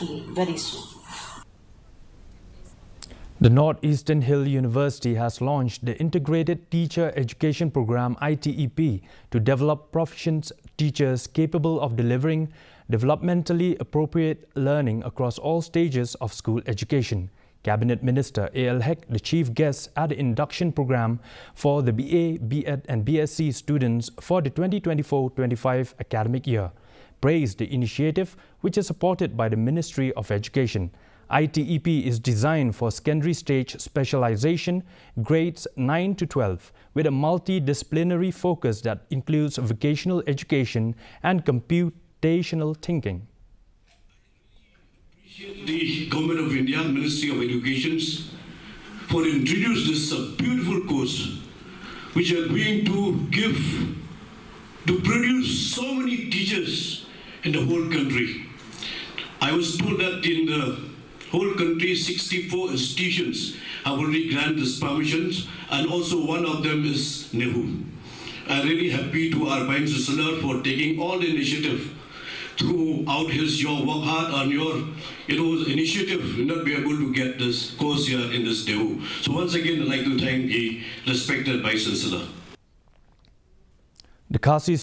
hopefully very soon. The Northeastern Hill University has launched the Integrated Teacher Education Program ITEP to develop proficient teachers capable of delivering developmentally appropriate learning across all stages of school education. Cabinet Minister A.L. Heck, the chief guest at the induction program for the BA, BEd and BSc students for the 2024-25 academic year, praised the initiative, which is supported by the Ministry of Education. ITEP is designed for secondary stage specialization, grades 9 to 12, with a multidisciplinary focus that includes vocational education and computational thinking. The Government of India, Ministry of Education, for introduce this beautiful course, which are going to produce so many teachers in the whole country. I was told that in the whole country, 64 institutions have already granted this permissions, and also one of them is Nehu. I'm really happy to our Vice Chancellor for taking all the initiative throughout your work hard on your initiative will not be able to get this course here in this Nehu. So once again, I'd like to thank the respected Vice Chancellor. The Khasi